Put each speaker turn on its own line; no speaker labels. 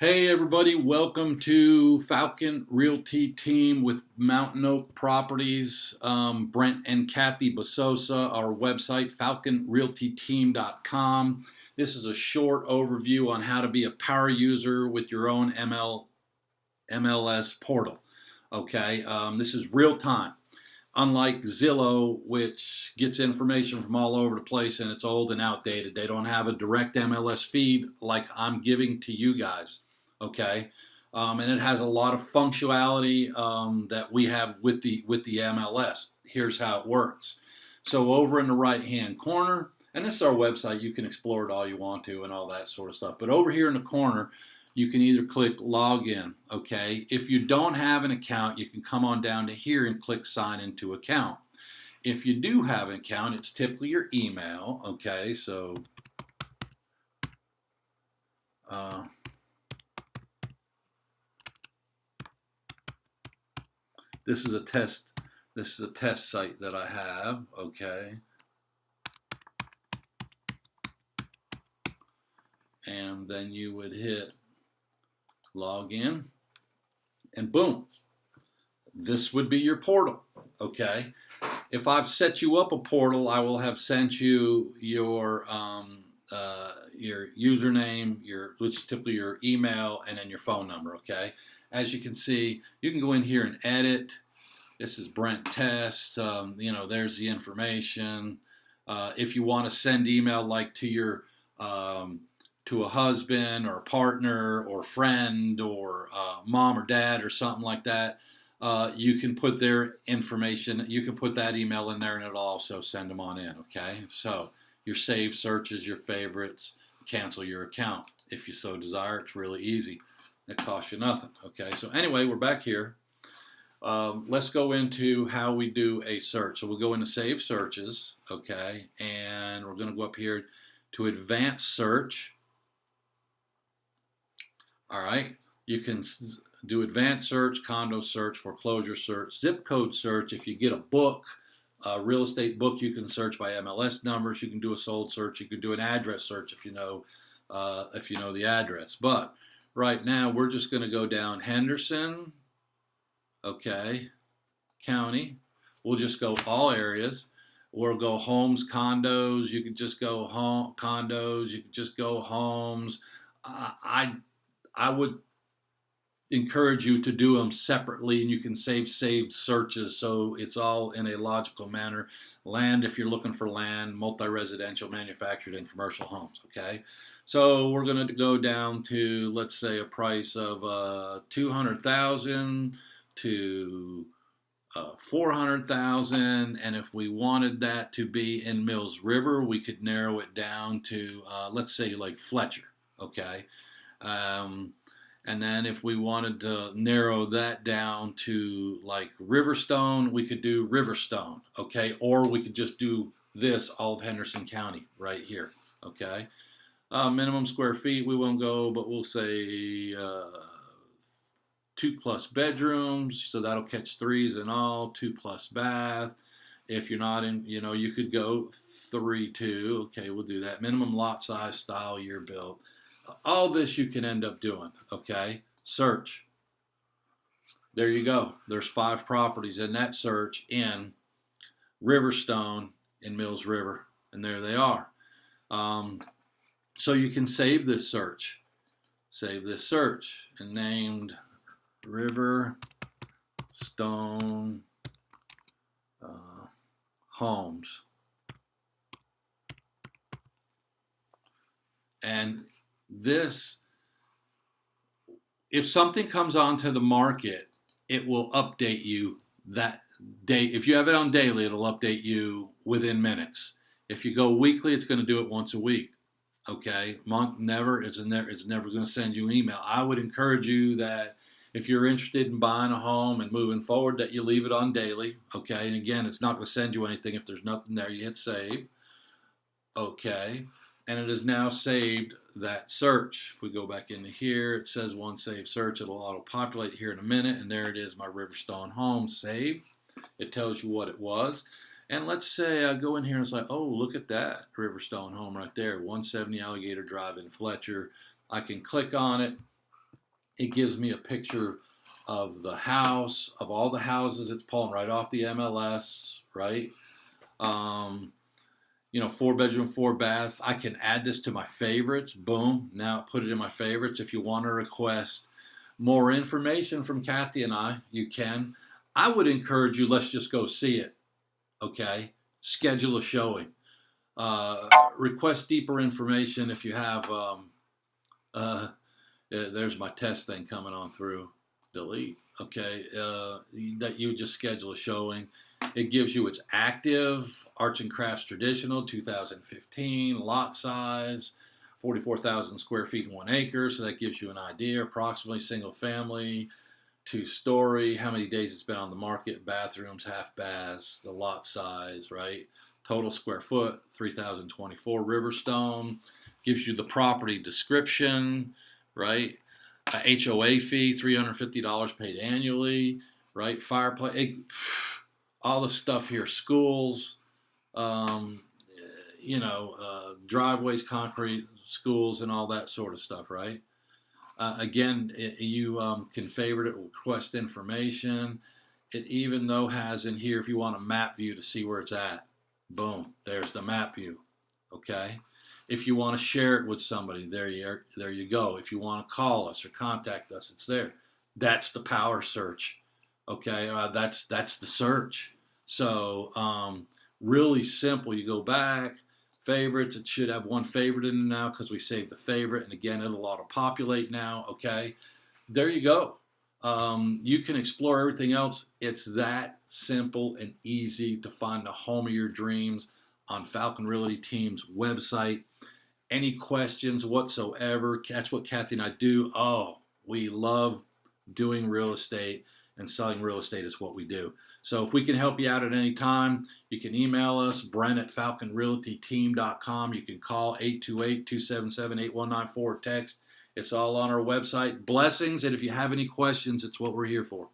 Hey everybody, welcome to Falcon Realty Team with Mountain Oak Properties. Brent and Kathy Basosa, our website, FalconRealtyTeam.com. This is a short overview on how to be a power user with your own MLS portal. Okay, this is real time. Unlike Zillow, which gets information from all over the place and it's old and outdated, they don't have a direct MLS feed like I'm giving to you guys. Okay, and it has a lot of functionality that we have with the MLS. Here's how it works. So over in the right hand corner, and this is our website, you can explore it all you want to and all that sort of stuff. But over here in the corner, you can either click login. Okay, if you don't have an account, you can come on down to here and click sign into account. If you do have an account, it's typically your email. Okay, so this is a test. This is a test site that I have. Okay, and then you would hit log in, and boom, this would be your portal. Okay, if I've set you up a portal, I will have sent you your username, which is typically your email, and then your phone number. Okay, as you can see, you can go in here and edit. This is Brent Test. There's the information. If you want to send email like to your to a husband or a partner or friend or mom or dad or something like that, you can put their information, you can put that email in there and it'll also send them on in, okay? So your saved searches, your favorites, cancel your account if you so desire. It's really easy. It costs you nothing, okay? So anyway, we're back here. Let's go into how we do a search. So we'll go into save searches, okay? And we're gonna go up here to advanced search. All right, you can do advanced search, condo search, foreclosure search, zip code search. If you get a book, a real estate book, you can search by MLS numbers. You can do a sold search. You can do an address search if you know the address. But right now we're just going to go down Henderson, okay, county. We'll just go all areas. We'll go homes, condos. You can just go home condos. You can just go homes. I would encourage you to do them separately, and you can save saved searches so it's all in a logical manner. Land, if you're looking for land, multi-residential, manufactured, and commercial homes, okay? So we're going to go down to, let's say, a price of $200,000 to $400,000, and if we wanted that to be in Mills River, we could narrow it down to, let's say, like Fletcher, okay? And then if we wanted to narrow that down to like Riverstone, we could do Riverstone, okay? Or we could just do this, all of Henderson County right here, okay? Minimum square feet, we won't go, but we'll say 2+ bedrooms, so that'll catch 3s in all, 2+ bath. If you're not in, you could go 3-2, okay, we'll do that. Minimum lot size, style, year built. All this you can end up doing, okay? Search. There you go. There's 5 properties in that search in Riverstone in Mills River, and there they are. So you can save this search. Save this search and named Riverstone homes. And this, if something comes onto the market, it will update you that day. If you have it on daily, it'll update you within minutes. If you go weekly, it's going to do it once a week. Okay, month, never. It's never going to send you an email. I would encourage you that if you're interested in buying a home and moving forward, that you leave it on daily. Okay, and again, it's not going to send you anything if there's nothing there. You hit save. Okay, and it is now saved that search. If we go back into here, it says one saved search. It'll auto-populate here in a minute, and there it is, my Riverstone home saved. It tells you what it was. And let's say I go in here and it's like, oh, look at that Riverstone home right there, 170 Alligator Drive in Fletcher. I can click on it, it gives me a picture of the house, of all the houses. It's pulling right off the MLS, right? Um, 4 bedroom, 4 bath. I can add this to my favorites. Boom. Now put it in my favorites. If you want to request more information from Kathy and I, you can. I would encourage you, let's just go see it. Okay? Schedule a showing. Request deeper information if you have. There's my test thing coming on through. Delete. Okay. That you just schedule a showing. It gives you its active, Arts and Crafts Traditional, 2015, lot size, 44,000 square feet and 1 acre. So that gives you an idea, approximately single family, 2-story, how many days it's been on the market, bathrooms, half baths, the lot size, right? Total square foot, 3,024. Riverstone gives you the property description, right? HOA fee, $350 paid annually, right? Fireplace, all the stuff here, schools, driveways, concrete, schools, and all that sort of stuff, right? Again, you can favorite it, request information. It even though has in here, if you want a map view to see where it's at, boom, there's the map view, okay? If you want to share it with somebody, there you go. If you want to call us or contact us, it's there. That's the power search, okay? That's the search. So really simple. You go back, favorites. It should have one favorite in it now because we saved the favorite, and again, it'll auto-populate now. Okay, there you go. You can explore everything else. It's that simple and easy to find the home of your dreams on Falcon Realty Team's website. Any questions whatsoever, that's what Kathy and I do. Oh, we love doing real estate, and selling real estate is what we do. So if we can help you out at any time, you can email us, Brent@FalconRealtyTeam.com. You can call 828-277-8194, text. It's all on our website. Blessings, and if you have any questions, it's what we're here for.